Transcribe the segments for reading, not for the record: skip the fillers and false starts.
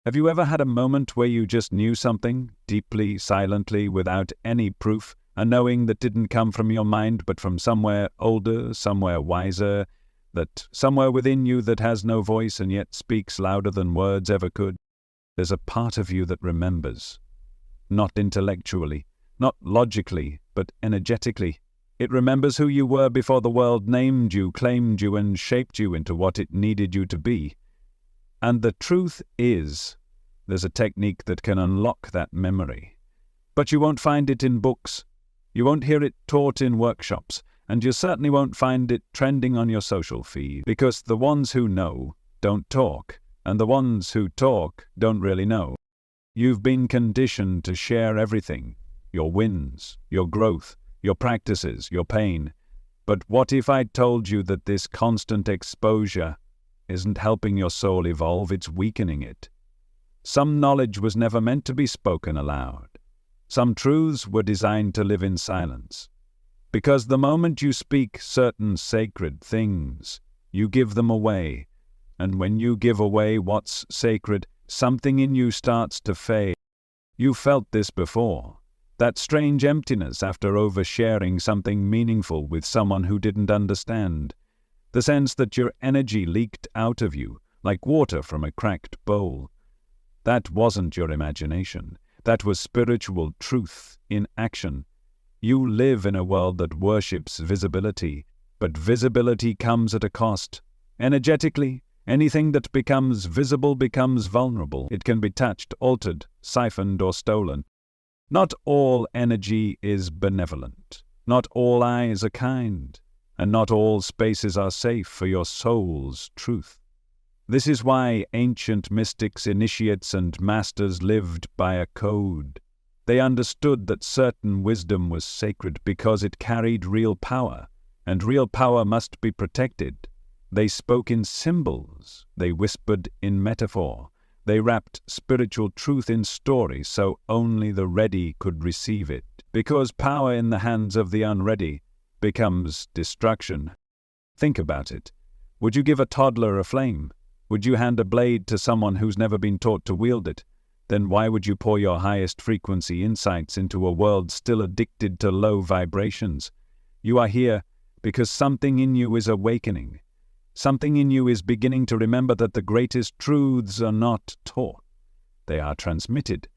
Have you ever had a moment where you just knew something, deeply, silently, without any proof, a knowing that didn't come from your mind but from somewhere older, somewhere wiser, that somewhere within you that has no voice and yet speaks louder than words ever could? There's a part of you that remembers. Not intellectually, not logically, but energetically. It remembers who you were before the world named you, claimed you, and shaped you into what it needed you to be. And the truth is, there's a technique that can unlock that memory. But you won't find it in books. You won't hear it taught in workshops. And you certainly won't find it trending on your social feed, because the ones who know don't talk, and the ones who talk don't really know. You've been conditioned to share everything, your wins, your growth, your practices, your pain. But what if I told you that this constant exposure isn't helping your soul evolve, it's weakening it? Some knowledge was never meant to be spoken aloud. Some truths were designed to live in silence. Because the moment you speak certain sacred things, you give them away. And when you give away what's sacred, something in you starts to fade. You felt this before. That strange emptiness after oversharing something meaningful with someone who didn't understand. The sense that your energy leaked out of you, like water from a cracked bowl. That wasn't your imagination. That was spiritual truth in action. You live in a world that worships visibility, but visibility comes at a cost. Energetically, anything that becomes visible becomes vulnerable. It can be touched, altered, siphoned, or stolen. Not all energy is benevolent. Not all eyes are kind. And not all spaces are safe for your soul's truth. This is why ancient mystics, initiates, and masters lived by a code. They understood that certain wisdom was sacred because it carried real power, and real power must be protected. They spoke in symbols, they whispered in metaphor, they wrapped spiritual truth in story so only the ready could receive it, because power in the hands of the unready becomes destruction. Think about it. Would you give a toddler a flame? Would you hand a blade to someone who's never been taught to wield it? Then why would you pour your highest frequency insights into a world still addicted to low vibrations? You are here because something in you is awakening. Something in you is beginning to remember that the greatest truths are not taught. They are transmitted.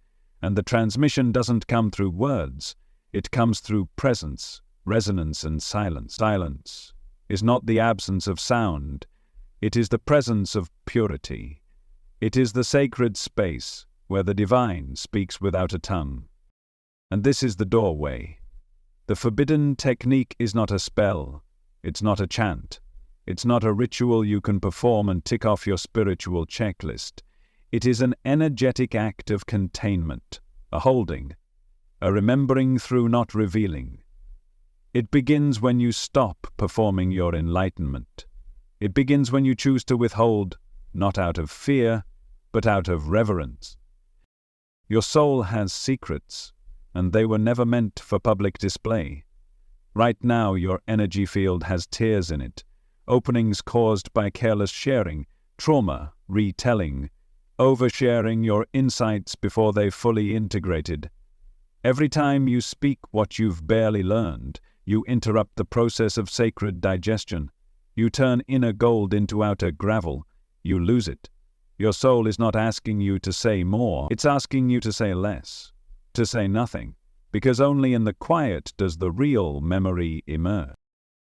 And the transmission doesn't come through words. It comes through presence, resonance, and silence. Silence is not the absence of sound. It is the presence of purity. It is the sacred space where the divine speaks without a tongue. And this is the doorway. The forbidden technique is not a spell. It's not a chant. It's not a ritual you can perform and tick off your spiritual checklist. It is an energetic act of containment, a holding, a remembering through not revealing. It begins when you stop performing your enlightenment. It begins when you choose to withhold, not out of fear, but out of reverence. Your soul has secrets, and they were never meant for public display. Right now, your energy field has tears in it, openings caused by careless sharing, trauma, retelling, oversharing your insights before they've fully integrated. Every time you speak what you've barely learned, you interrupt the process of sacred digestion. You turn inner gold into outer gravel. You lose it. Your soul is not asking you to say more. It's asking you to say less, to say nothing, because only in the quiet does the real memory emerge.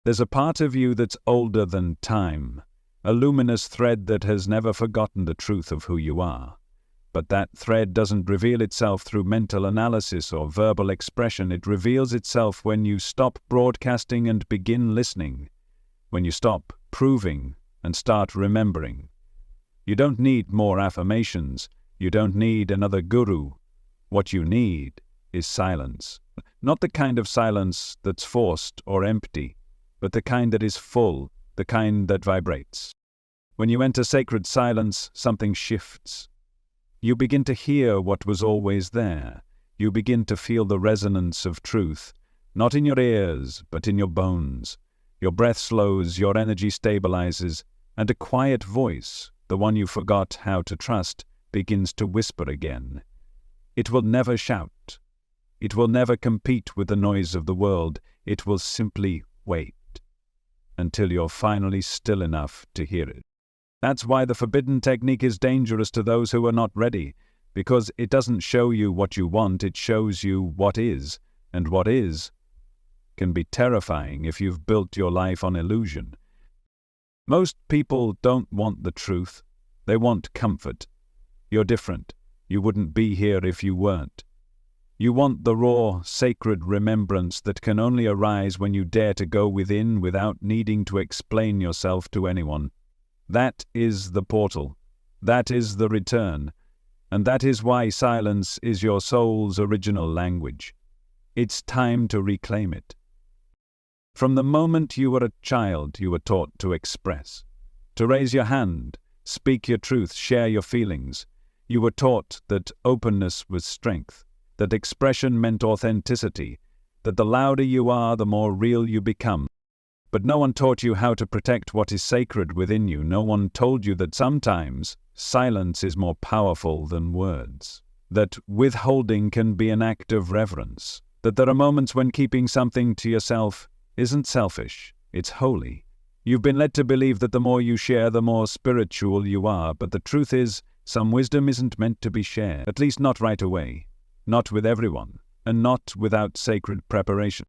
There's a part of you that's older than time, a luminous thread that has never forgotten the truth of who you are. But that thread doesn't reveal itself through mental analysis or verbal expression. It reveals itself when you stop broadcasting and begin listening, when you stop proving and start remembering. You don't need more affirmations. You don't need another guru. What you need is silence. Not the kind of silence that's forced or empty, but the kind that is full, the kind that vibrates. When you enter sacred silence, something shifts. You begin to hear what was always there. You begin to feel the resonance of truth, not in your ears, but in your bones. Your breath slows, your energy stabilizes, and a quiet voice, the one you forgot how to trust, begins to whisper again. It will never shout. It will never compete with the noise of the world. It will simply wait until you're finally still enough to hear it. That's why the forbidden technique is dangerous to those who are not ready, because it doesn't show you what you want, it shows you what is, and what is can be terrifying if you've built your life on illusion. Most people don't want the truth. They want comfort. You're different. You wouldn't be here if you weren't. You want the raw, sacred remembrance that can only arise when you dare to go within without needing to explain yourself to anyone. That is the portal. That is the return. And that is why silence is your soul's original language. It's time to reclaim it. From the moment you were a child, you were taught to express, to raise your hand, speak your truth, share your feelings. You were taught that openness was strength, that expression meant authenticity, that the louder you are, the more real you become. But no one taught you how to protect what is sacred within you. No one told you that sometimes silence is more powerful than words, that withholding can be an act of reverence, that there are moments when keeping something to yourself isn't selfish, it's holy. You've been led to believe that the more you share, the more spiritual you are, but the truth is, some wisdom isn't meant to be shared, at least not right away, not with everyone, and not without sacred preparation.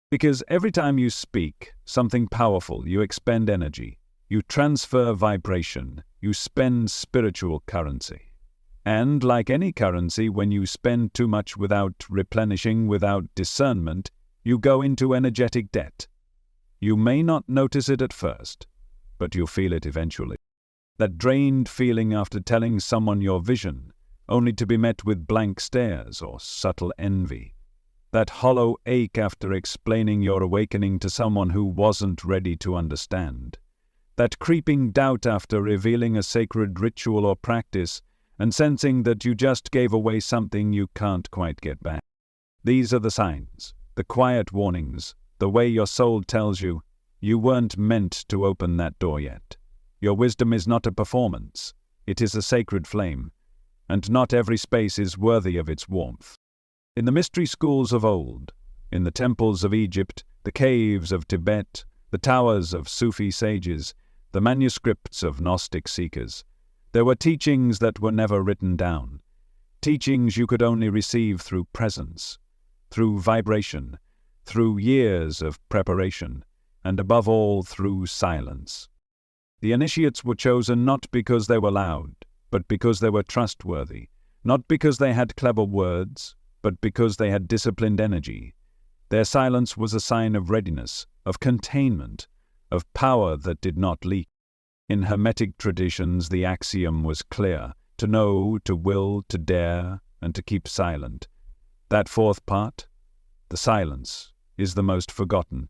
Because every time you speak something powerful, you expend energy, you transfer vibration, you spend spiritual currency. And like any currency, when you spend too much without replenishing, without discernment, you go into energetic debt. You may not notice it at first, but you'll feel it eventually. That drained feeling after telling someone your vision, only to be met with blank stares or subtle envy. That hollow ache after explaining your awakening to someone who wasn't ready to understand. That creeping doubt after revealing a sacred ritual or practice and sensing that you just gave away something you can't quite get back. These are the signs, the quiet warnings, the way your soul tells you, you weren't meant to open that door yet. Your wisdom is not a performance, it is a sacred flame, and not every space is worthy of its warmth. In the mystery schools of old, in the temples of Egypt, the caves of Tibet, the towers of Sufi sages, the manuscripts of Gnostic seekers, there were teachings that were never written down, teachings you could only receive through presence, through vibration, through years of preparation, and above all through silence. The initiates were chosen not because they were loud, but because they were trustworthy, not because they had clever words, but because they had disciplined energy. Their silence was a sign of readiness, of containment, of power that did not leak. In Hermetic traditions, the axiom was clear: to know, to will, to dare, and to keep silent. That fourth part, the silence, is the most forgotten,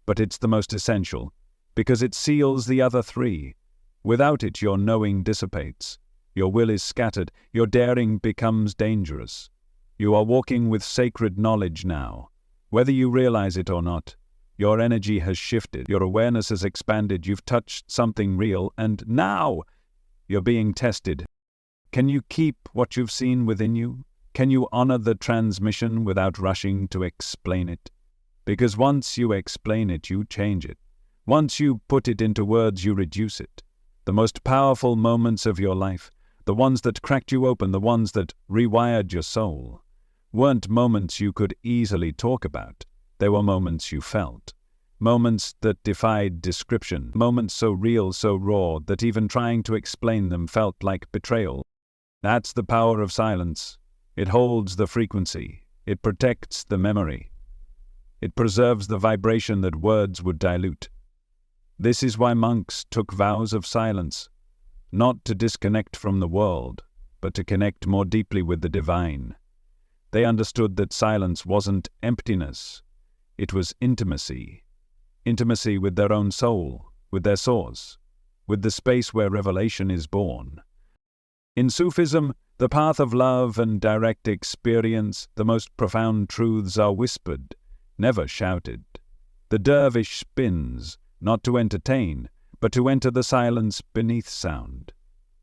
but it's the most essential, because it seals the other three. Without it, your knowing dissipates, your will is scattered, your daring becomes dangerous. You are walking with sacred knowledge now. Whether you realize it or not, your energy has shifted, your awareness has expanded, you've touched something real, and now you're being tested. Can you keep what you've seen within you? Can you honor the transmission without rushing to explain it? Because once you explain it, you change it. Once you put it into words, you reduce it. The most powerful moments of your life, the ones that cracked you open, the ones that rewired your soul, weren't moments you could easily talk about. They were moments you felt. Moments that defied description. Moments so real, so raw, that even trying to explain them felt like betrayal. That's the power of silence. It holds the frequency. It protects the memory. It preserves the vibration that words would dilute. This is why monks took vows of silence, not to disconnect from the world, but to connect more deeply with the divine. They understood that silence wasn't emptiness, it was intimacy. Intimacy with their own soul, with their source, with the space where revelation is born. In Sufism, the path of love and direct experience, the most profound truths are whispered, never shouted. The dervish spins, not to entertain, but to enter the silence beneath sound.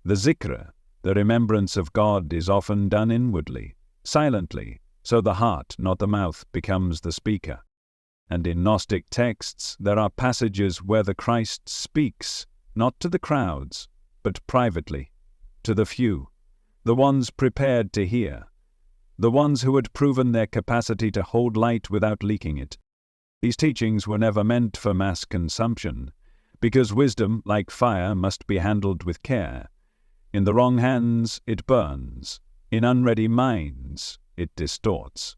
The zikr, The remembrance of God is often done inwardly, silently, so the heart, not the mouth, becomes the speaker. And in Gnostic texts there are passages where the Christ speaks, not to the crowds, but privately, to the few, the ones prepared to hear, the ones who had proven their capacity to hold light without leaking it. These teachings were never meant for mass consumption, because wisdom, like fire, must be handled with care. In the wrong hands, it burns. In unready minds, it distorts.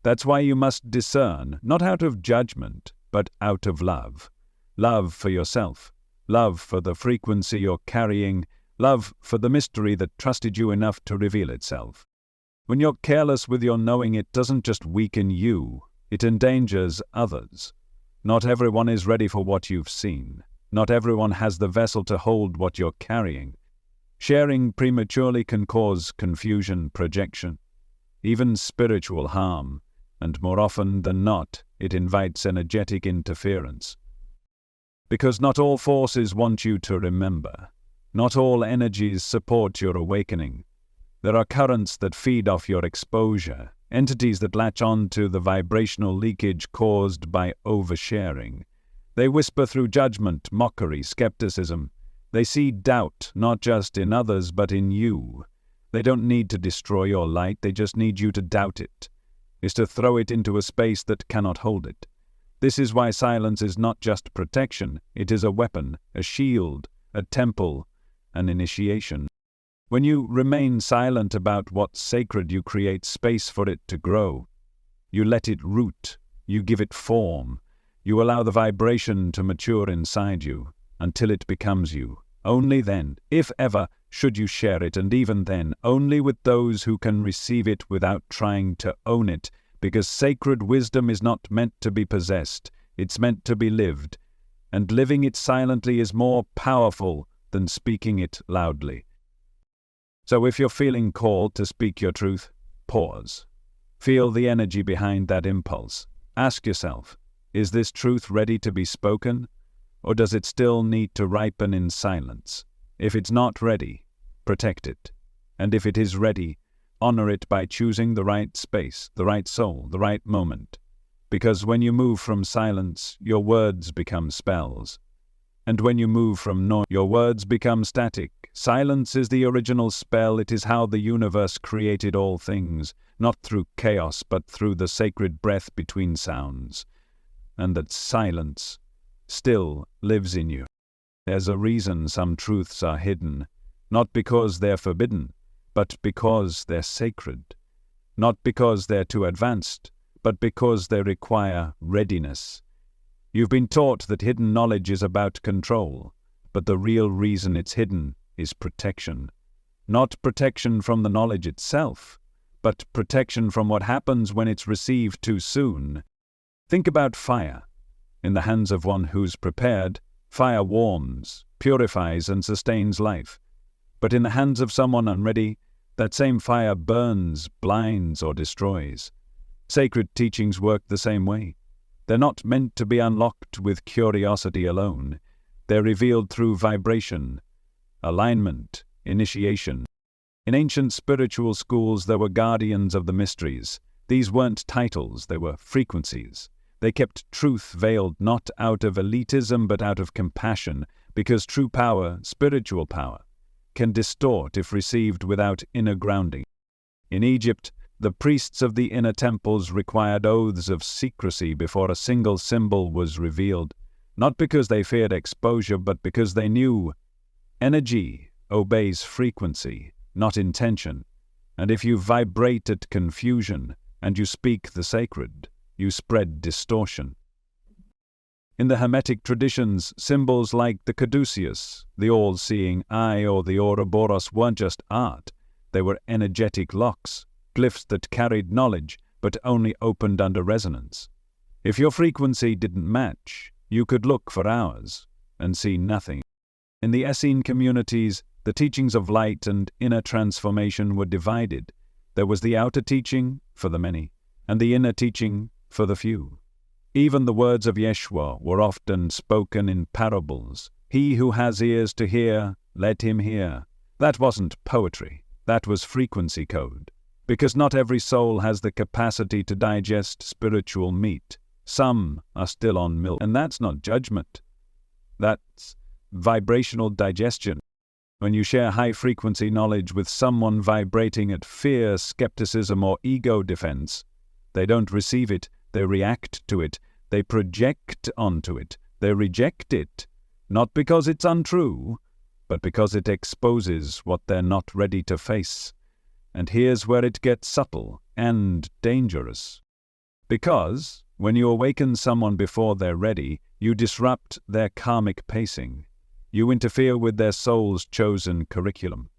That's why you must discern, not out of judgment, but out of love. Love for yourself, love for the frequency you're carrying, love for the mystery that trusted you enough to reveal itself. When you're careless with your knowing, it doesn't just weaken you, it endangers others. Not everyone is ready for what you've seen. Not everyone has the vessel to hold what you're carrying. Sharing prematurely can cause confusion, projection, even spiritual harm, and more often than not, it invites energetic interference. Because not all forces want you to remember. Not all energies support your awakening. There are currents that feed off your exposure, entities that latch on to the vibrational leakage caused by oversharing. They whisper through judgment, mockery, skepticism. They see doubt, not just in others, but in you. They don't need to destroy your light, they just need you to doubt it, is to throw it into a space that cannot hold it. This is why silence is not just protection, it is a weapon, a shield, a temple, an initiation. When you remain silent about what's sacred, you create space for it to grow. You let it root, you give it form, you allow the vibration to mature inside you, until it becomes you. Only then, if ever, should you share it, and even then, only with those who can receive it without trying to own it, because sacred wisdom is not meant to be possessed, it's meant to be lived, and living it silently is more powerful than speaking it loudly. So if you're feeling called to speak your truth, pause. Feel the energy behind that impulse. Ask yourself, is this truth ready to be spoken? Or does it still need to ripen in silence? If it's not ready, protect it. And if it is ready, honor it by choosing the right space, the right soul, the right moment. Because when you move from silence, your words become spells. And when you move from noise, your words become static. Silence is the original spell. It is how the universe created all things, not through chaos, but through the sacred breath between sounds. And that silence still lives in you. There's a reason some truths are hidden, not because they're forbidden, but because they're sacred. Not because they're too advanced, but because they require readiness. You've been taught that hidden knowledge is about control, but the real reason it's hidden is protection. Not protection from the knowledge itself, but protection from what happens when it's received too soon. Think about fire. In the hands of one who's prepared, fire warms, purifies, and sustains life. But in the hands of someone unready, that same fire burns, blinds, or destroys. Sacred teachings work the same way. They're not meant to be unlocked with curiosity alone. They're revealed through vibration, alignment, initiation. In ancient spiritual schools, there were guardians of the mysteries. These weren't titles, they were frequencies. They kept truth veiled not out of elitism but out of compassion, because true power, spiritual power, can distort if received without inner grounding. In Egypt, the priests of the inner temples required oaths of secrecy before a single symbol was revealed, not because they feared exposure, but because they knew energy obeys frequency, not intention, and if you vibrate at confusion and you speak the sacred, you spread distortion. In the Hermetic traditions, symbols like the caduceus, the all-seeing eye, or the Ouroboros weren't just art, they were energetic locks, glyphs that carried knowledge but only opened under resonance. If your frequency didn't match, you could look for hours and see nothing. In the Essene communities, the teachings of light and inner transformation were divided. There was the outer teaching for the many, and the inner teaching for the few. Even the words of Yeshua were often spoken in parables. He who has ears to hear, let him hear. That wasn't poetry, that was frequency code. Because not every soul has the capacity to digest spiritual meat. Some are still on milk, and that's not judgment. That's vibrational digestion. When you share high-frequency knowledge with someone vibrating at fear, skepticism, or ego defense, they don't receive it, they react to it, they project onto it, they reject it, not because it's untrue, but because it exposes what they're not ready to face. And here's where it gets subtle and dangerous. Because when you awaken someone before they're ready, you disrupt their karmic pacing. You interfere with their soul's chosen curriculum.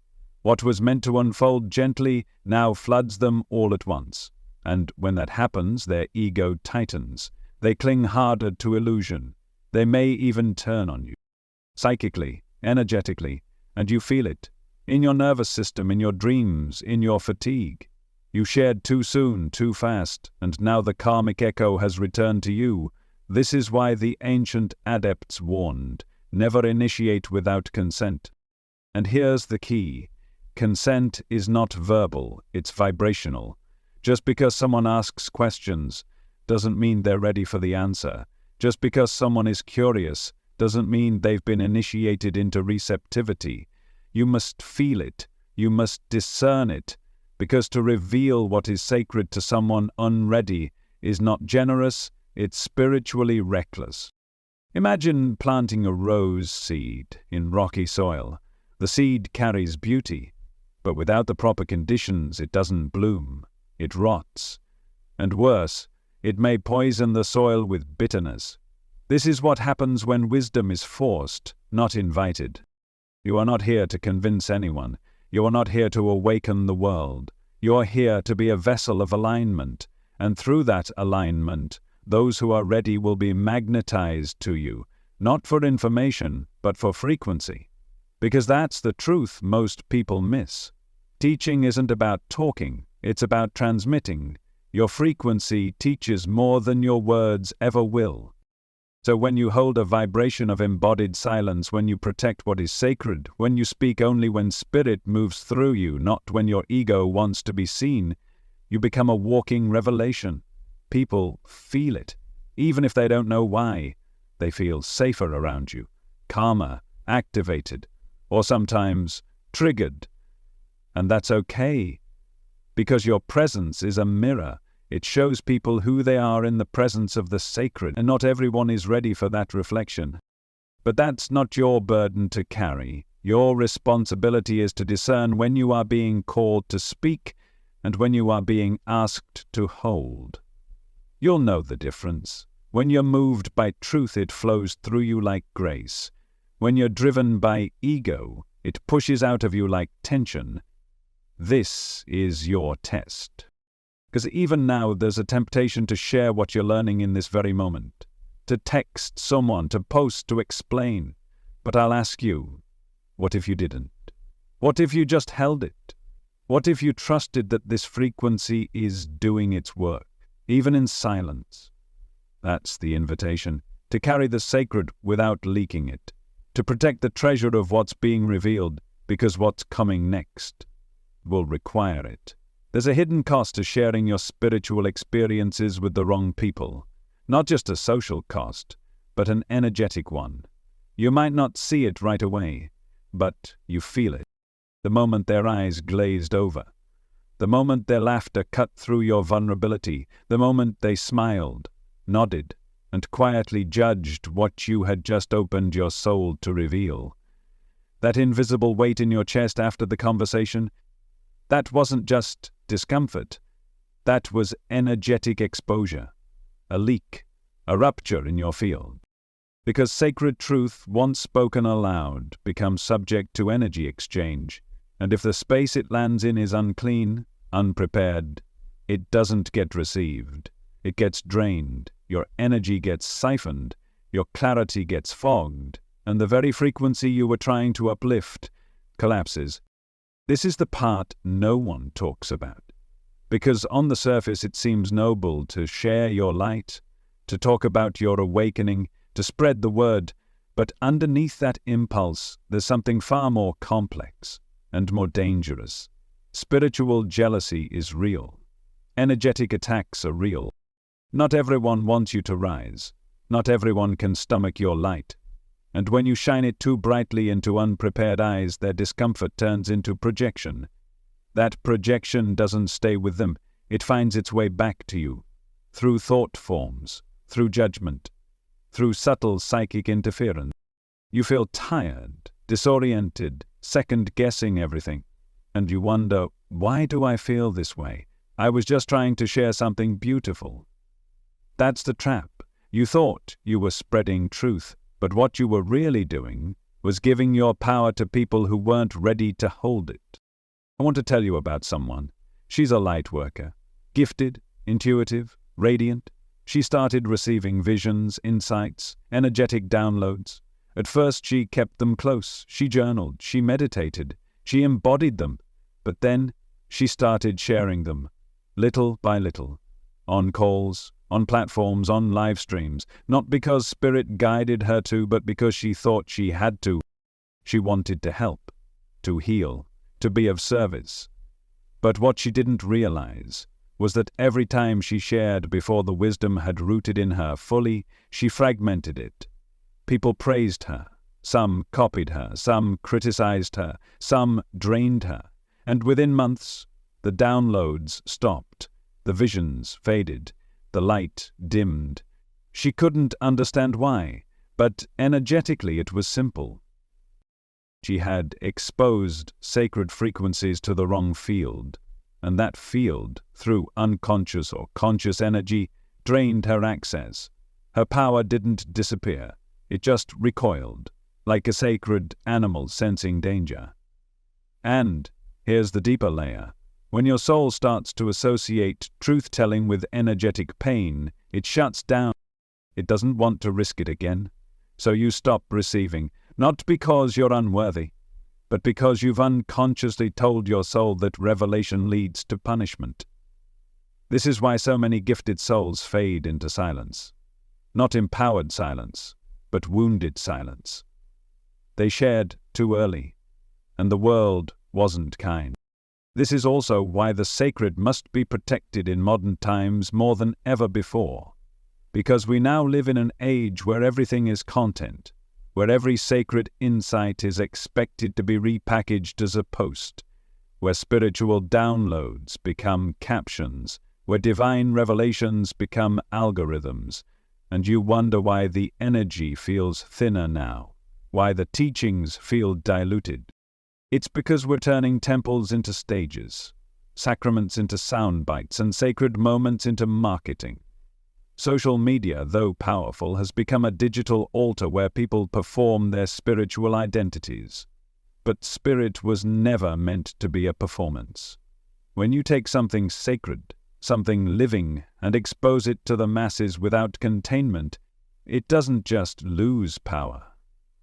What was meant to unfold gently now floods them all at once. And when that happens, their ego tightens. They cling harder to illusion. They may even turn on you. Psychically, energetically, and you feel it. In your nervous system, in your dreams, in your fatigue. You shared too soon, too fast, and now the karmic echo has returned to you. This is why the ancient adepts warned, never initiate without consent. And here's the key. Consent is not verbal, it's vibrational. Just because someone asks questions doesn't mean they're ready for the answer. Just because someone is curious doesn't mean they've been initiated into receptivity. You must feel it. You must discern it. Because to reveal what is sacred to someone unready is not generous, it's spiritually reckless. Imagine planting a rose seed in rocky soil. The seed carries beauty, but without the proper conditions it doesn't bloom. It rots. And worse, it may poison the soil with bitterness. This is what happens when wisdom is forced, not invited. You are not here to convince anyone. You are not here to awaken the world. You are here to be a vessel of alignment, and through that alignment, those who are ready will be magnetized to you, not for information, but for frequency. Because that's the truth most people miss. Teaching isn't about talking, it's about transmitting. Your frequency teaches more than your words ever will. So when you hold a vibration of embodied silence, when you protect what is sacred, when you speak only when spirit moves through you, not when your ego wants to be seen, you become a walking revelation. People feel it, even if they don't know why. They feel safer around you, calmer, activated, or sometimes triggered. And that's okay, because your presence is a mirror. It shows people who they are in the presence of the sacred, and not everyone is ready for that reflection. But that's not your burden to carry. Your responsibility is to discern when you are being called to speak and when you are being asked to hold. You'll know the difference. When you're moved by truth, it flows through you like grace. When you're driven by ego, it pushes out of you like tension. This is your test. Because even now there's a temptation to share what you're learning in this very moment, to text someone, to post, to explain. But I'll ask you, what if you didn't? What if you just held it? What if you trusted that this frequency is doing its work, even in silence? That's the invitation, to carry the sacred without leaking it, to protect the treasure of what's being revealed, because what's coming next will require it. There's a hidden cost to sharing your spiritual experiences with the wrong people. Not just a social cost, but an energetic one. You might not see it right away, but you feel it. The moment their eyes glazed over. The moment their laughter cut through your vulnerability. The moment they smiled, nodded, and quietly judged what you had just opened your soul to reveal. That invisible weight in your chest after the conversation, that wasn't just discomfort. That was energetic exposure, a leak, a rupture in your field. Because sacred truth, once spoken aloud, becomes subject to energy exchange, and if the space it lands in is unclean, unprepared, it doesn't get received. It gets drained, your energy gets siphoned, your clarity gets fogged, and the very frequency you were trying to uplift collapses. This is the part no one talks about, because on the surface it seems noble to share your light, to talk about your awakening, to spread the word, but underneath that impulse there's something far more complex. and more dangerous. Spiritual jealousy is real. Energetic attacks are real. Not everyone wants you to rise. Not everyone can stomach your light. And when you shine it too brightly into unprepared eyes, their discomfort turns into projection. That projection doesn't stay with them. It finds its way back to you. Through thought forms, through judgment, through subtle psychic interference. You feel tired, disoriented, second-guessing everything. And you wonder, why do I feel this way? I was just trying to share something beautiful. That's the trap. You thought you were spreading truth, but what you were really doing was giving your power to people who weren't ready to hold it. I want to tell you about someone. She's a light worker. Gifted, intuitive, radiant. She started receiving visions, insights, energetic downloads. At first she kept them close. She journaled, she meditated, she embodied them. But then she started sharing them, little by little, on calls, on platforms, on live streams, not because Spirit guided her to, but because she thought she had to. She wanted to help, to heal, to be of service. But what she didn't realize was that every time she shared before the wisdom had rooted in her fully, she fragmented it. People praised her. Some copied her. Some criticized her. Some drained her. And within months, the downloads stopped. The visions faded. The light dimmed. She couldn't understand why, but energetically it was simple. She had exposed sacred frequencies to the wrong field, and that field, through unconscious or conscious energy, drained her access. Her power didn't disappear. It just recoiled, like a sacred animal sensing danger. And here's the deeper layer. When your soul starts to associate truth-telling with energetic pain, it shuts down. It doesn't want to risk it again. So you stop receiving, not because you're unworthy, but because you've unconsciously told your soul that revelation leads to punishment. This is why so many gifted souls fade into silence. Not empowered silence, but wounded silence. They shared too early, and the world wasn't kind. This is also why the sacred must be protected in modern times more than ever before, because we now live in an age where everything is content, where every sacred insight is expected to be repackaged as a post, where spiritual downloads become captions, where divine revelations become algorithms, and you wonder why the energy feels thinner now, why the teachings feel diluted. It's because we're turning temples into stages, sacraments into sound bites, and sacred moments into marketing. Social media, though powerful, has become a digital altar where people perform their spiritual identities. But spirit was never meant to be a performance. When you take something sacred, something living, and expose it to the masses without containment, it doesn't just lose power.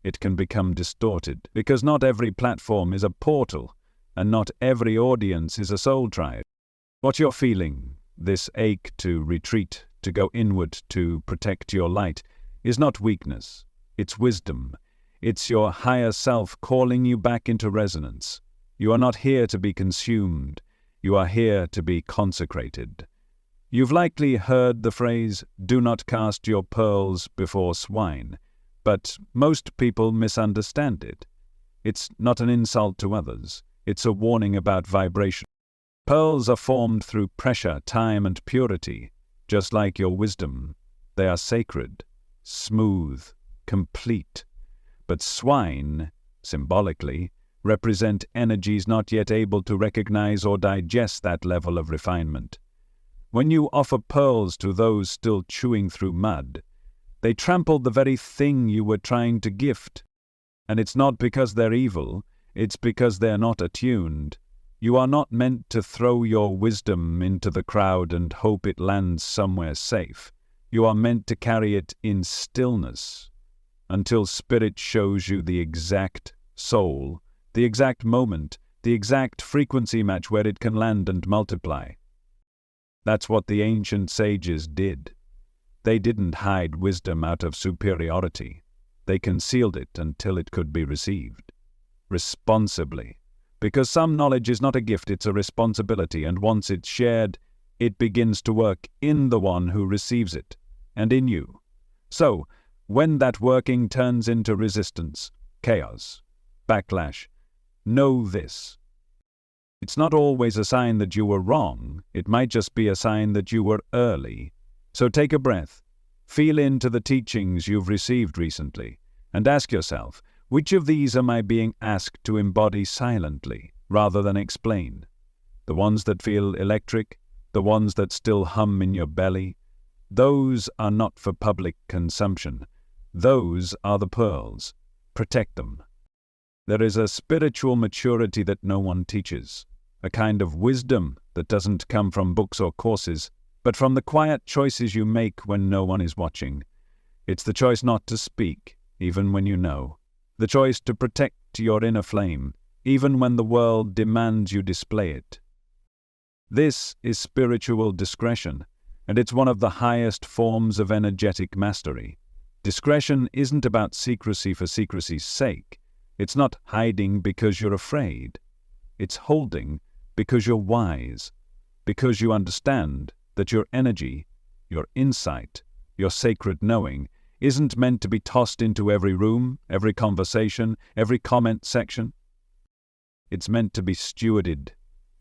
It can become distorted, because not every platform is a portal, and not every audience is a soul tribe. What you're feeling, this ache to retreat, to go inward, to protect your light, is not weakness. It's wisdom. It's your higher self calling you back into resonance. You are not here to be consumed. You are here to be consecrated. You've likely heard the phrase, "Do not cast your pearls before swine," but most people misunderstand it. It's not an insult to others. It's a warning about vibration. Pearls are formed through pressure, time, and purity, just like your wisdom. They are sacred, smooth, complete. But swine, symbolically, represent energies not yet able to recognize or digest that level of refinement. When you offer pearls to those still chewing through mud, they trample the very thing you were trying to gift. And it's not because they're evil, it's because they're not attuned. You are not meant to throw your wisdom into the crowd and hope it lands somewhere safe. You are meant to carry it in stillness, until Spirit shows you the exact soul, the exact moment, the exact frequency match where it can land and multiply. That's what the ancient sages did. They didn't hide wisdom out of superiority. They concealed it until it could be received. Responsibly. Because some knowledge is not a gift, it's a responsibility, and once it's shared, it begins to work in the one who receives it, and in you. So, when that working turns into resistance, chaos, backlash, know this. It's not always a sign that you were wrong, it might just be a sign that you were early. So take a breath, feel into the teachings you've received recently, and ask yourself, which of these am I being asked to embody silently, rather than explain? The ones that feel electric, the ones that still hum in your belly, those are not for public consumption. Those are the pearls. Protect them. There is a spiritual maturity that no one teaches, a kind of wisdom that doesn't come from books or courses, but from the quiet choices you make when no one is watching. It's the choice not to speak, even when you know. The choice to protect your inner flame, even when the world demands you display it. This is spiritual discretion, and it's one of the highest forms of energetic mastery. Discretion isn't about secrecy for secrecy's sake. It's not hiding because you're afraid. It's holding because you're wise, because you understand that your energy, your insight, your sacred knowing isn't meant to be tossed into every room, every conversation, every comment section. It's meant to be stewarded,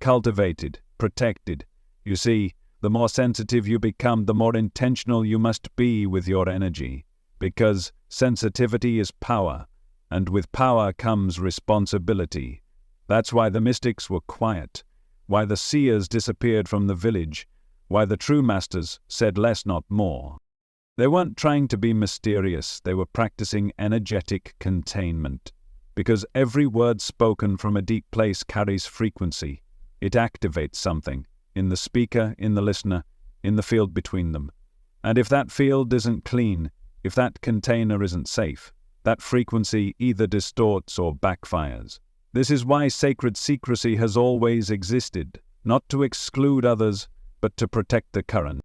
cultivated, protected. You see, the more sensitive you become, the more intentional you must be with your energy, because sensitivity is power, and with power comes responsibility. That's why the mystics were quiet, why the seers disappeared from the village, why the true masters said less not more. They weren't trying to be mysterious, they were practicing energetic containment, because every word spoken from a deep place carries frequency. It activates something, in the speaker, in the listener, in the field between them. And if that field isn't clean, if that container isn't safe, that frequency either distorts or backfires. This is why sacred secrecy has always existed, not to exclude others, but to protect the current.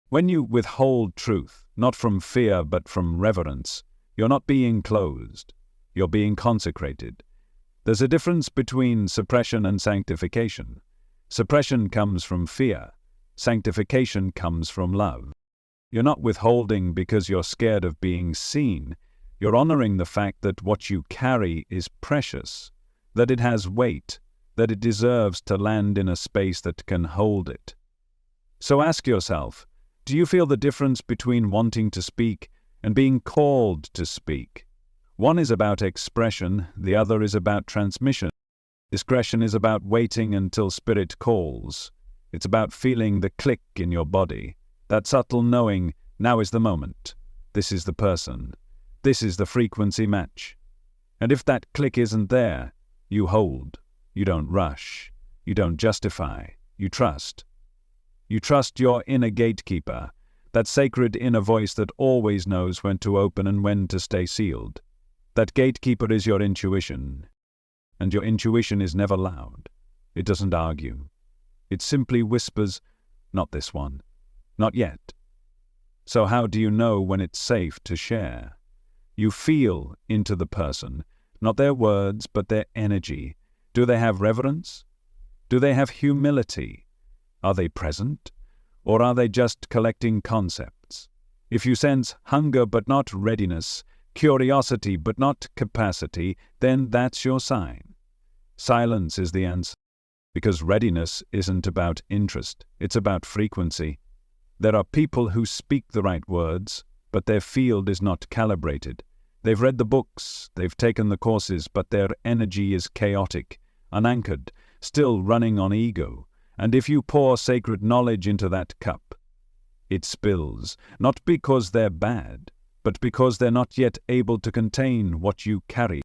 When you withhold truth, not from fear but from reverence, you're not being closed, you're being consecrated. There's a difference between suppression and sanctification. Suppression comes from fear, sanctification comes from love. You're not withholding because you're scared of being seen. You're honoring the fact that what you carry is precious, that it has weight, that it deserves to land in a space that can hold it. So ask yourself, do you feel the difference between wanting to speak and being called to speak? One is about expression, the other is about transmission. Discretion is about waiting until spirit calls. It's about feeling the click in your body, that subtle knowing, now is the moment, this is the person, this is the frequency match. And if that click isn't there, you hold, you don't rush, you don't justify, you trust. You trust your inner gatekeeper, that sacred inner voice that always knows when to open and when to stay sealed. That gatekeeper is your intuition, and your intuition is never loud. It doesn't argue. It simply whispers, not this one, not yet. So how do you know when it's safe to share? You feel into the person, not their words, but their energy. Do they have reverence? Do they have humility? Are they present, or are they just collecting concepts? If you sense hunger but not readiness, curiosity but not capacity, then that's your sign. Silence is the answer, because readiness isn't about interest, it's about frequency. There are people who speak the right words, but their field is not calibrated. They've read the books, they've taken the courses, but their energy is chaotic, unanchored, still running on ego. And if you pour sacred knowledge into that cup, it spills, not because they're bad, but because they're not yet able to contain what you carry.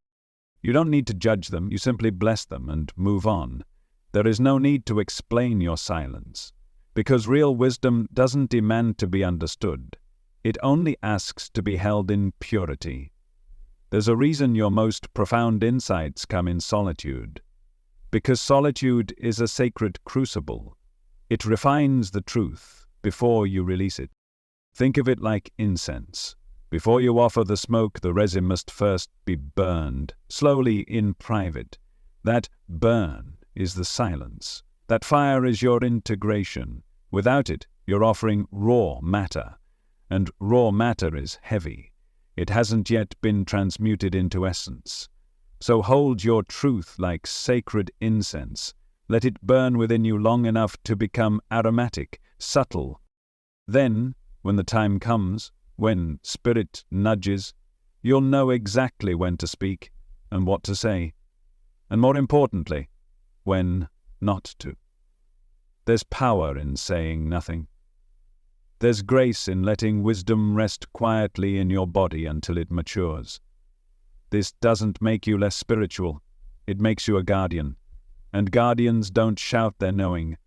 You don't need to judge them, you simply bless them and move on. There is no need to explain your silence, because real wisdom doesn't demand to be understood. It only asks to be held in purity. There's a reason your most profound insights come in solitude. Because solitude is a sacred crucible. It refines the truth before you release it. Think of it like incense. Before you offer the smoke, the resin must first be burned, slowly in private. That burn is the silence. That fire is your integration. Without it, you're offering raw matter. And raw matter is heavy. It hasn't yet been transmuted into essence. So hold your truth like sacred incense. Let it burn within you long enough to become aromatic, subtle. Then, when the time comes, when spirit nudges, you'll know exactly when to speak and what to say. And more importantly, when not to. There's power in saying nothing. There's grace in letting wisdom rest quietly in your body until it matures. This doesn't make you less spiritual. It makes you a guardian. And guardians don't shout their knowing.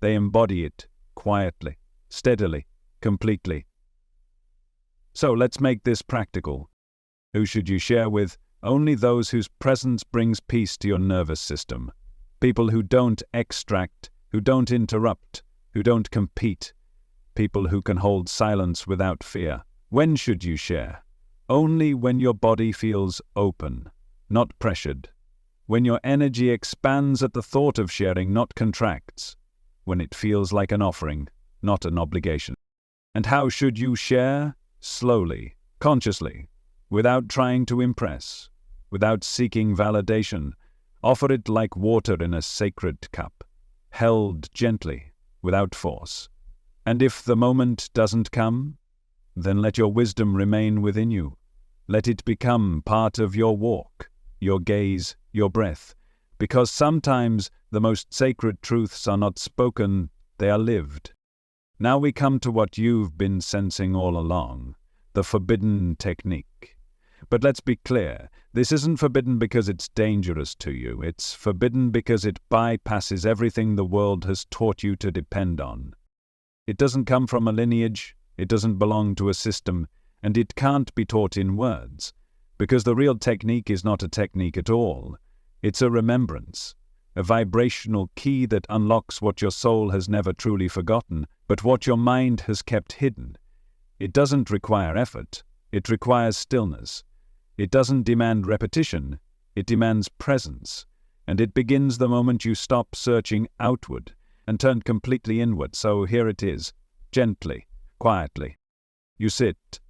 They embody it quietly, steadily, completely. So let's make this practical. Who should you share with? Only those whose presence brings peace to your nervous system. People who don't extract, who don't interrupt, who don't compete. People who can hold silence without fear. When should you share? Only when your body feels open, not pressured. When your energy expands at the thought of sharing, not contracts. When it feels like an offering, not an obligation. And how should you share? Slowly, consciously, without trying to impress, without seeking validation. Offer it like water in a sacred cup, held gently, without force. And if the moment doesn't come, then let your wisdom remain within you. Let it become part of your walk, your gaze, your breath. Because sometimes the most sacred truths are not spoken, they are lived. Now we come to what you've been sensing all along, the forbidden technique. But let's be clear, this isn't forbidden because it's dangerous to you. It's forbidden because it bypasses everything the world has taught you to depend on. It doesn't come from a lineage, it doesn't belong to a system, and it can't be taught in words, because the real technique is not a technique at all. It's a remembrance, a vibrational key that unlocks what your soul has never truly forgotten, but what your mind has kept hidden. It doesn't require effort, it requires stillness. It doesn't demand repetition, it demands presence, and it begins the moment you stop searching outward and turn completely inward. So here it is, gently, quietly. You sit,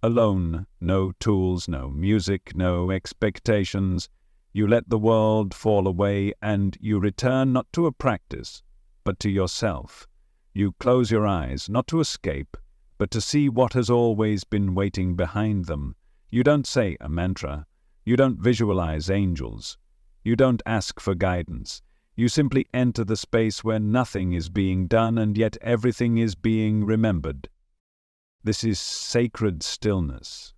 alone, no tools, no music, no expectations. You let the world fall away and you return not to a practice, but to yourself. You close your eyes, not to escape, but to see what has always been waiting behind them. You don't say a mantra. You don't visualize angels. You don't ask for guidance. You simply enter the space where nothing is being done and yet everything is being remembered. This is sacred stillness.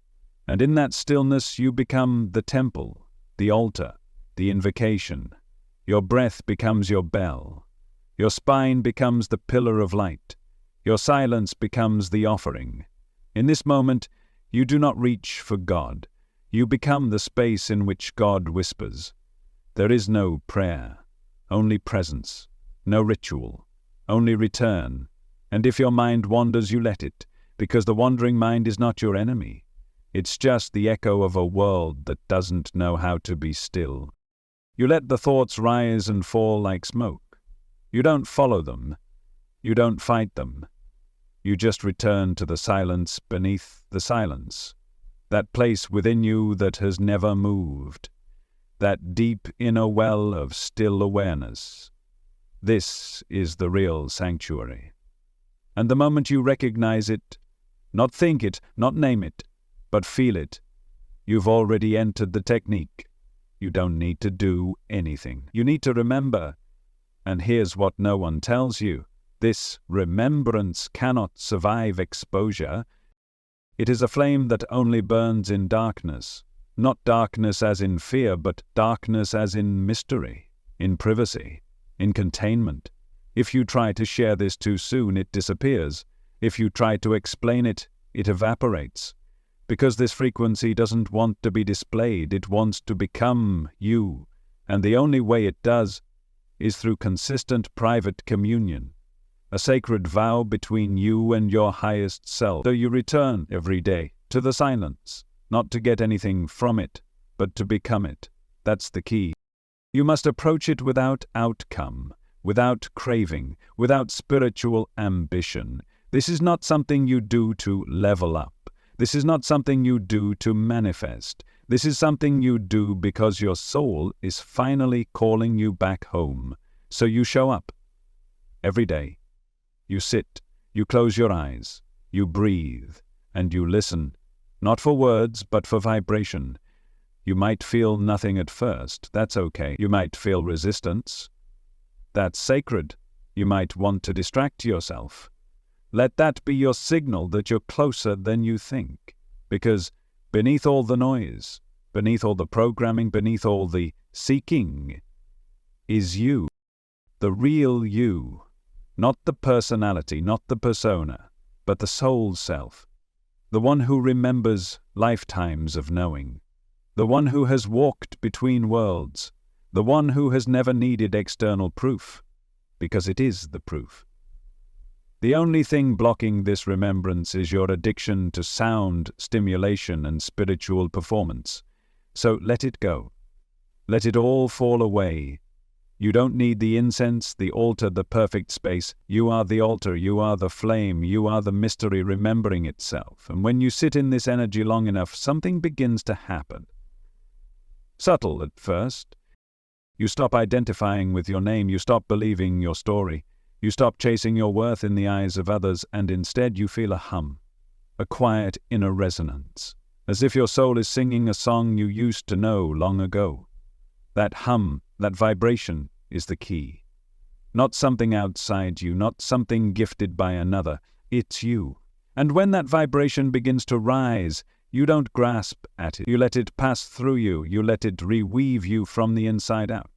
And in that stillness you become the temple, the altar, the invocation. Your breath becomes your bell. Your spine becomes the pillar of light. Your silence becomes the offering. In this moment, you do not reach for God. You become the space in which God whispers. There is no prayer, only presence, no ritual, only return. And if your mind wanders, you let it, because the wandering mind is not your enemy. It's just the echo of a world that doesn't know how to be still. You let the thoughts rise and fall like smoke. You don't follow them. You don't fight them. You just return to the silence beneath the silence, that place within you that has never moved, that deep inner well of still awareness. This is the real sanctuary. And the moment you recognize it, not think it, not name it, but feel it, you've already entered the technique. You don't need to do anything. You need to remember. And here's what no one tells you. This remembrance cannot survive exposure. It is a flame that only burns in darkness. Not darkness as in fear, but darkness as in mystery, in privacy, in containment. If you try to share this too soon, it disappears. If you try to explain it, it evaporates. Because this frequency doesn't want to be displayed, it wants to become you. And the only way it does is through consistent private communion, a sacred vow between you and your highest self. So you return every day to the silence, not to get anything from it, but to become it. That's the key. You must approach it without outcome, without craving, without spiritual ambition. This is not something you do to level up. This is not something you do to manifest. This is something you do because your soul is finally calling you back home. So you show up. Every day. You sit, you close your eyes, you breathe, and you listen. Not for words, but for vibration. You might feel nothing at first. That's okay. You might feel resistance. That's sacred. You might want to distract yourself. Let that be your signal that you're closer than you think. Because beneath all the noise, beneath all the programming, beneath all the seeking, is you. The real you. Not the personality, not the persona, but the soul self. The one who remembers lifetimes of knowing. The one who has walked between worlds. The one who has never needed external proof, because it is the proof. The only thing blocking this remembrance is your addiction to sound, stimulation, and spiritual performance. So let it go. Let it all fall away. You don't need the incense, the altar, the perfect space. You are the altar, you are the flame, you are the mystery remembering itself. And when you sit in this energy long enough, something begins to happen. Subtle at first. You stop identifying with your name, you stop believing your story. You stop chasing your worth in the eyes of others, and instead you feel a hum, a quiet inner resonance, as if your soul is singing a song you used to know long ago. That hum, that vibration, is the key. Not something outside you, not something gifted by another. It's you. And when that vibration begins to rise, you don't grasp at it. You let it pass through you. You let it reweave you from the inside out.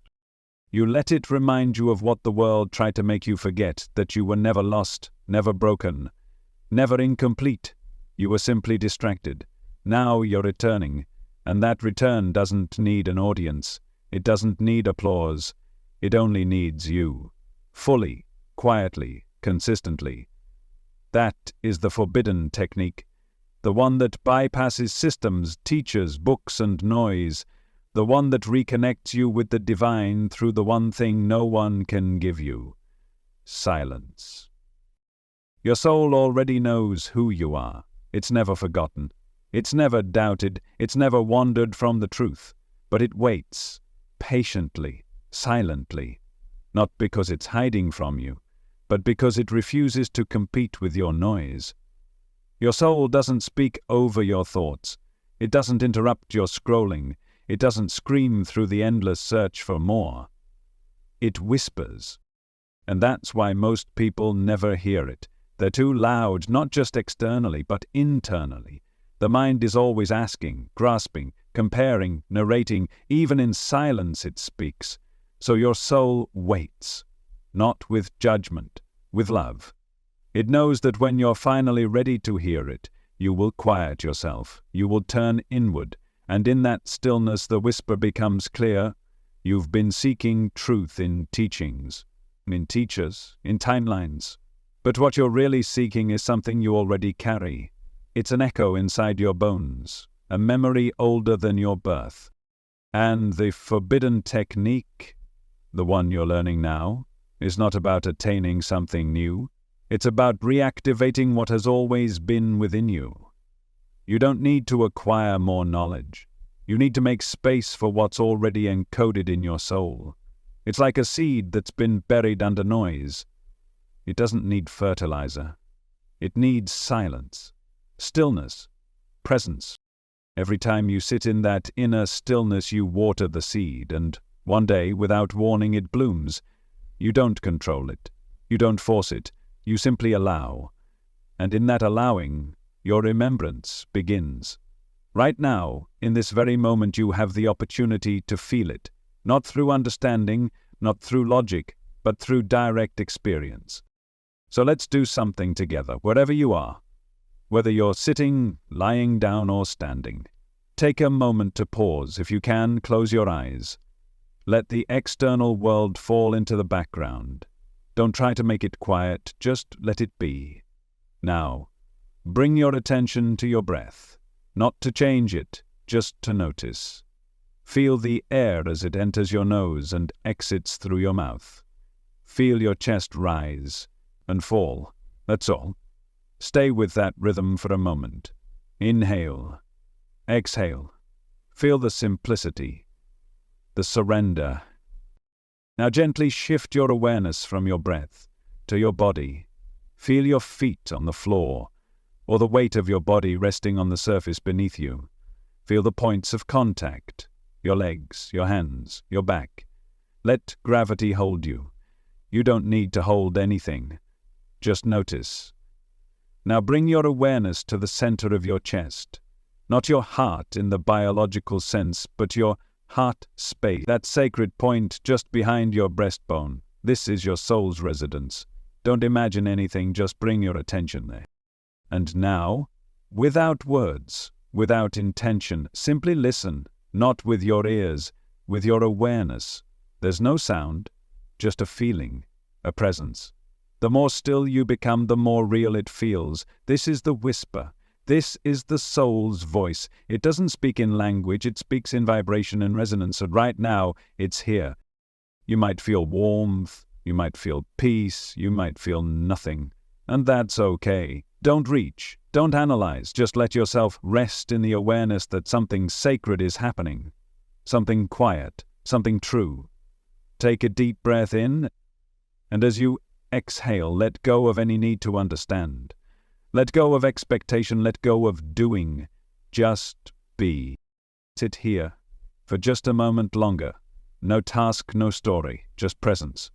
You let it remind you of what the world tried to make you forget, that you were never lost, never broken, never incomplete. You were simply distracted. Now you're returning, and that return doesn't need an audience. It doesn't need applause. It only needs you. Fully, quietly, consistently. That is the forbidden technique. The one that bypasses systems, teachers, books, and noise. The one that reconnects you with the divine through the one thing no one can give you. Silence. Your soul already knows who you are. It's never forgotten. It's never doubted. It's never wandered from the truth. But it waits, patiently, silently. Not because it's hiding from you, but because it refuses to compete with your noise. Your soul doesn't speak over your thoughts. It doesn't interrupt your scrolling. It doesn't scream through the endless search for more. It whispers. And that's why most people never hear it. They're too loud, not just externally, but internally. The mind is always asking, grasping, comparing, narrating. Even in silence it speaks. So your soul waits, not with judgment, with love. It knows that when you're finally ready to hear it, you will quiet yourself, you will turn inward, and in that stillness the whisper becomes clear. You've been seeking truth in teachings, in teachers, in timelines. But what you're really seeking is something you already carry. It's an echo inside your bones, a memory older than your birth. And the forbidden technique, the one you're learning now, is not about attaining something new. It's about reactivating what has always been within you. You don't need to acquire more knowledge. You need to make space for what's already encoded in your soul. It's like a seed that's been buried under noise. It doesn't need fertilizer. It needs silence, stillness, presence. Every time you sit in that inner stillness, you water the seed, and one day, without warning, it blooms. You don't control it. You don't force it. You simply allow. And in that allowing, your remembrance begins. Right now, in this very moment, you have the opportunity to feel it, not through understanding, not through logic, but through direct experience. So let's do something together, wherever you are. Whether you're sitting, lying down, or standing. Take a moment to pause. If you can, close your eyes. Let the external world fall into the background. Don't try to make it quiet, just let it be. Now, bring your attention to your breath, not to change it, just to notice. Feel the air as it enters your nose and exits through your mouth. Feel your chest rise and fall. That's all. Stay with that rhythm for a moment. Inhale. Exhale. Feel the simplicity, the surrender. Now gently shift your awareness from your breath to your body. Feel your feet on the floor, or the weight of your body resting on the surface beneath you. Feel the points of contact, your legs, your hands, your back. Let gravity hold you. You don't need to hold anything. Just notice. Now bring your awareness to the center of your chest. Not your heart in the biological sense, but your heart space, that sacred point just behind your breastbone. This is your soul's residence. Don't imagine anything, just bring your attention there. And now, without words, without intention, simply listen, not with your ears, with your awareness. There's no sound, just a feeling, a presence. The more still you become, the more real it feels. This is the whisper. This is the soul's voice. It doesn't speak in language, it speaks in vibration and resonance, and right now, it's here. You might feel warmth, you might feel peace, you might feel nothing. And that's okay. Don't reach, don't analyze, just let yourself rest in the awareness that something sacred is happening. Something quiet, something true. Take a deep breath in, and as you exhale, let go of any need to understand. Let go of expectation, let go of doing. Just be. Sit here for just a moment longer. No task, no story, just presence.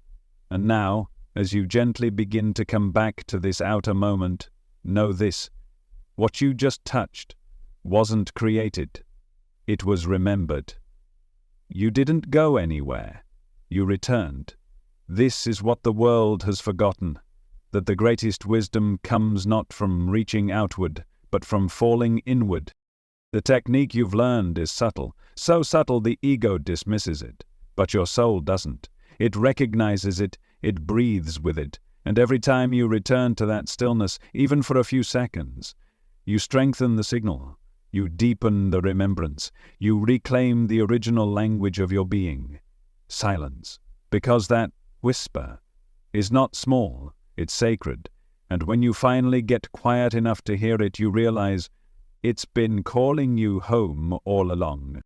And now, as you gently begin to come back to this outer moment, know this. What you just touched wasn't created. It was remembered. You didn't go anywhere. You returned. This is what the world has forgotten, that the greatest wisdom comes not from reaching outward, but from falling inward. The technique you've learned is subtle, so subtle the ego dismisses it, but your soul doesn't. It recognizes it, it breathes with it, and every time you return to that stillness, even for a few seconds, you strengthen the signal, you deepen the remembrance, you reclaim the original language of your being, silence, because that whisper is not small, it's sacred, and when you finally get quiet enough to hear it, you realize it's been calling you home all along.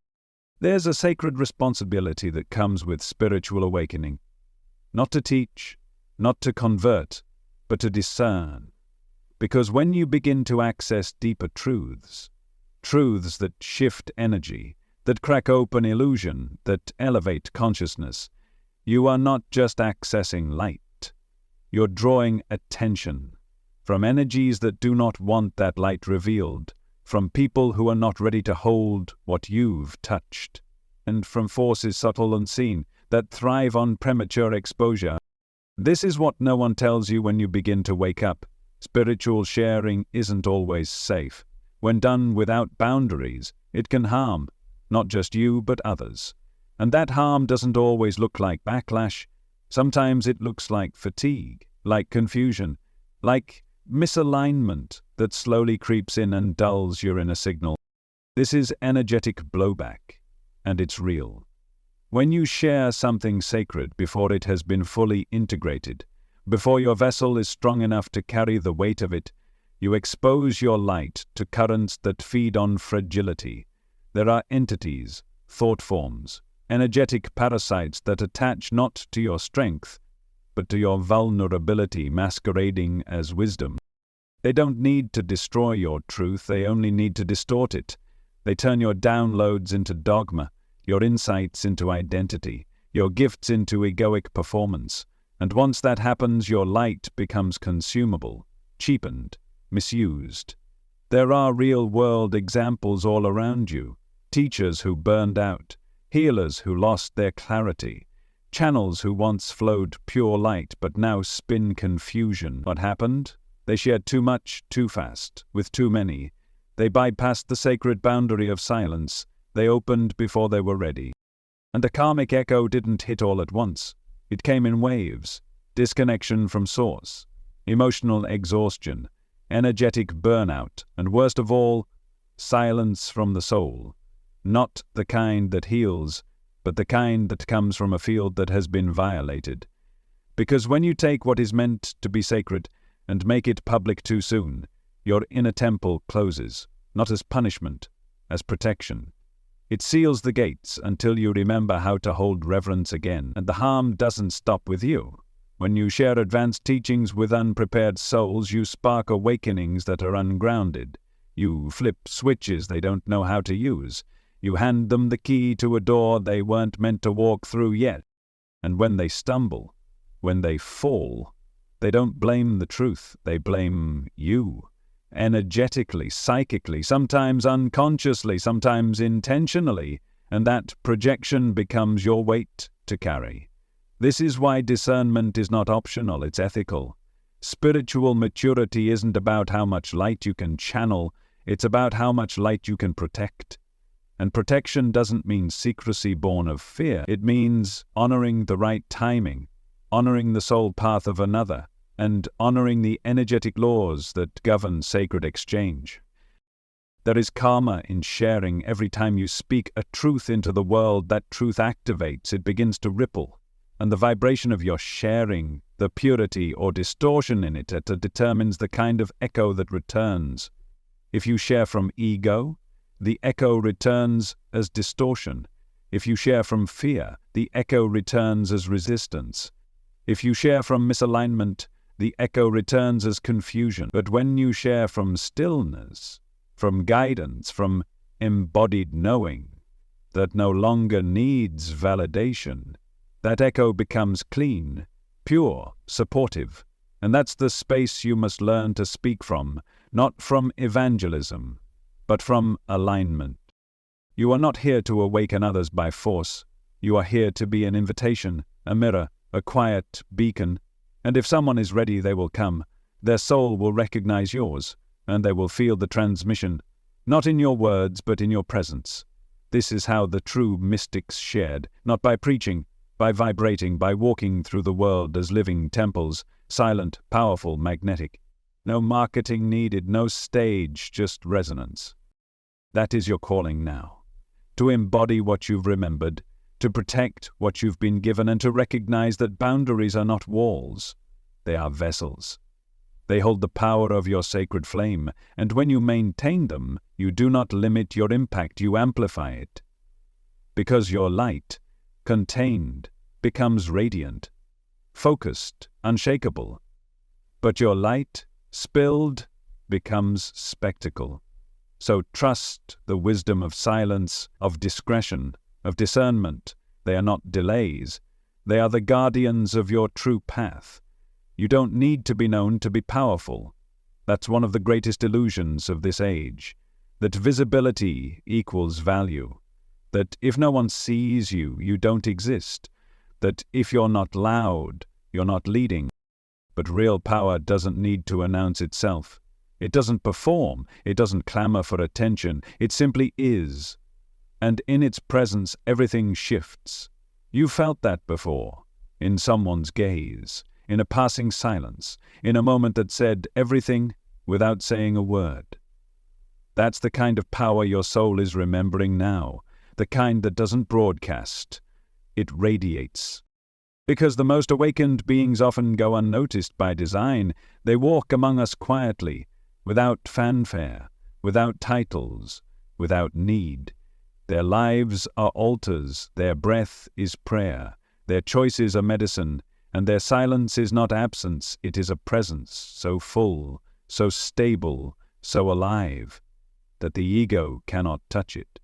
There's a sacred responsibility that comes with spiritual awakening, not to teach, not to convert, but to discern. Because when you begin to access deeper truths, truths that shift energy, that crack open illusion, that elevate consciousness, you are not just accessing light. You're drawing attention from energies that do not want that light revealed, from people who are not ready to hold what you've touched, and from forces subtle and seen that thrive on premature exposure. This is what no one tells you when you begin to wake up. Spiritual sharing isn't always safe. When done without boundaries, it can harm, not just you, but others. And that harm doesn't always look like backlash. Sometimes it looks like fatigue, like confusion, like misalignment that slowly creeps in and dulls your inner signal. This is energetic blowback, and it's real. When you share something sacred before it has been fully integrated, before your vessel is strong enough to carry the weight of it, you expose your light to currents that feed on fragility. There are entities, thought forms, energetic parasites that attach not to your strength, but to your vulnerability masquerading as wisdom. They don't need to destroy your truth, they only need to distort it. They turn your downloads into dogma, your insights into identity, your gifts into egoic performance. And once that happens, your light becomes consumable, cheapened, misused. There are real-world examples all around you. Teachers who burned out, healers who lost their clarity, channels who once flowed pure light but now spin confusion. What happened? They shared too much, too fast, with too many. They bypassed the sacred boundary of silence. They opened before they were ready. And the karmic echo didn't hit all at once. It came in waves. Disconnection from source, emotional exhaustion, energetic burnout, and worst of all, silence from the soul. not the kind that heals, but the kind that comes from a field that has been violated. Because when you take what is meant to be sacred and make it public too soon, your inner temple closes, not as punishment, as protection. It seals the gates until you remember how to hold reverence again, and the harm doesn't stop with you. When you share advanced teachings with unprepared souls, you spark awakenings that are ungrounded. You flip switches they don't know how to use. You hand them the key to a door they weren't meant to walk through yet. And when they stumble, when they fall, they don't blame the truth, they blame you. Energetically, psychically, sometimes unconsciously, sometimes intentionally, and that projection becomes your weight to carry. This is why discernment is not optional, it's ethical. Spiritual maturity isn't about how much light you can channel, it's about how much light you can protect. And protection doesn't mean secrecy born of fear. It means honoring the right timing, honoring the soul path of another, and honoring the energetic laws that govern sacred exchange. There is karma in sharing. Every time you speak a truth into the world, that truth activates, it begins to ripple. And the vibration of your sharing, the purity or distortion in it, determines the kind of echo that returns. If you share from ego, the echo returns as distortion. If you share from fear, the echo returns as resistance. If you share from misalignment, the echo returns as confusion. But when you share from stillness, from guidance, from embodied knowing that no longer needs validation, that echo becomes clean, pure, supportive. And that's the space you must learn to speak from, not from evangelism, but from alignment. You are not here to awaken others by force. You are here to be an invitation, a mirror, a quiet beacon. And if someone is ready, they will come. Their soul will recognize yours, and they will feel the transmission, not in your words, but in your presence. This is how the true mystics shared, not by preaching, by vibrating, by walking through the world as living temples, silent, powerful, magnetic. No marketing needed, no stage, just resonance. That is your calling now. To embody what you've remembered, to protect what you've been given, and to recognize that boundaries are not walls. They are vessels. They hold the power of your sacred flame, and when you maintain them, you do not limit your impact, you amplify it. Because your light, contained, becomes radiant, focused, unshakable. But your light, spilled, becomes spectacle. So trust the wisdom of silence, of discretion, of discernment. They are not delays. They are the guardians of your true path. You don't need to be known to be powerful. That's one of the greatest illusions of this age, that visibility equals value, that if no one sees you, you don't exist, that if you're not loud, you're not leading. But real power doesn't need to announce itself. It doesn't perform. It doesn't clamor for attention. It simply is. And in its presence, everything shifts. You felt that before, in someone's gaze, in a passing silence, in a moment that said everything without saying a word. That's the kind of power your soul is remembering now, the kind that doesn't broadcast. It radiates. Because the most awakened beings often go unnoticed by design. They walk among us quietly, without fanfare, without titles, without need. Their lives are altars, their breath is prayer, their choices are medicine, and their silence is not absence, it is a presence so full, so stable, so alive, that the ego cannot touch it.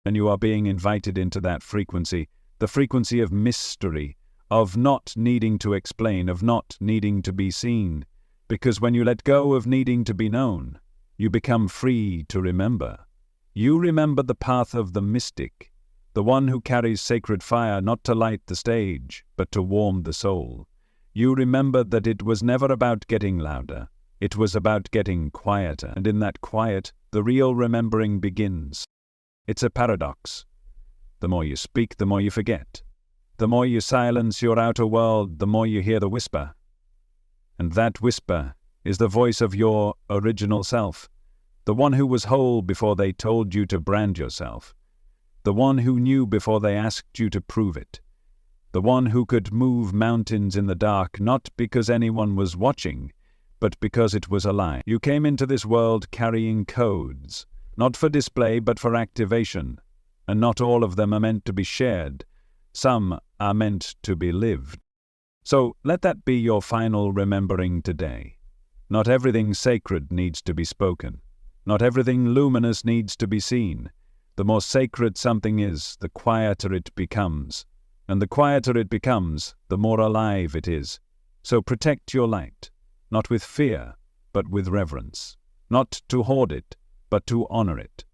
And you are being invited into that frequency, the frequency of mystery, of not needing to explain, of not needing to be seen, because when you let go of needing to be known, you become free to remember. You remember the path of the mystic, the one who carries sacred fire not to light the stage, but to warm the soul. You remember that it was never about getting louder, it was about getting quieter, and in that quiet, the real remembering begins. It's a paradox. The more you speak, the more you forget. The more you silence your outer world, the more you hear the whisper. And that whisper is the voice of your original self, The one who was whole before they told you to brand yourself. The one who knew before they asked you to prove it. The one who could move mountains in the dark, not because anyone was watching, but because it was alive. You came into this world carrying codes, not for display but for activation, and not all of them are meant to be shared. Some are meant to be lived. So let that be your final remembering today. Not everything sacred needs to be spoken. Not everything luminous needs to be seen. The more sacred something is, the quieter it becomes. And the quieter it becomes, the more alive it is. So protect your light, not with fear, but with reverence. Not to hoard it, but to honor it.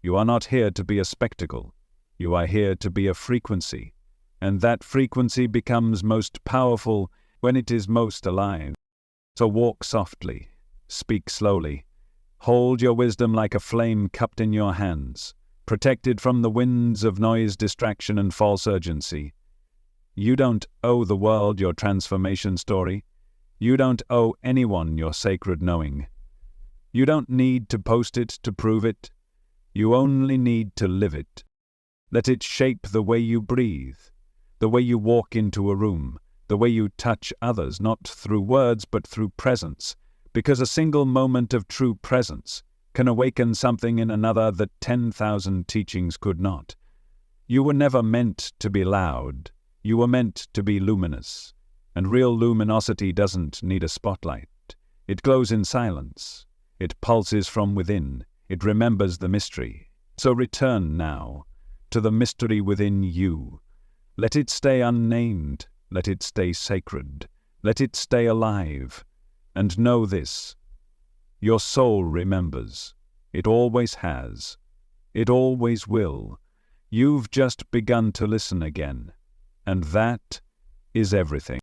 You are not here to be a spectacle. You are here to be a frequency. And that frequency becomes most powerful when it is most alive. So walk softly, speak slowly. Hold your wisdom like a flame cupped in your hands, protected from the winds of noise, distraction, and false urgency. You don't owe the world your transformation story. You don't owe anyone your sacred knowing. You don't need to post it to prove it. You only need to live it. Let it shape the way you breathe, the way you walk into a room, the way you touch others, not through words but through presence, because a single moment of true presence can awaken something in another that 10,000 teachings could not. You were never meant to be loud. You were meant to be luminous. And real luminosity doesn't need a spotlight. It glows in silence. It pulses from within. It remembers the mystery. So return now to the mystery within you. Let it stay unnamed. Let it stay sacred. Let it stay alive. And know this: your soul remembers. It always has. It always will. You've just begun to listen again. And that is everything.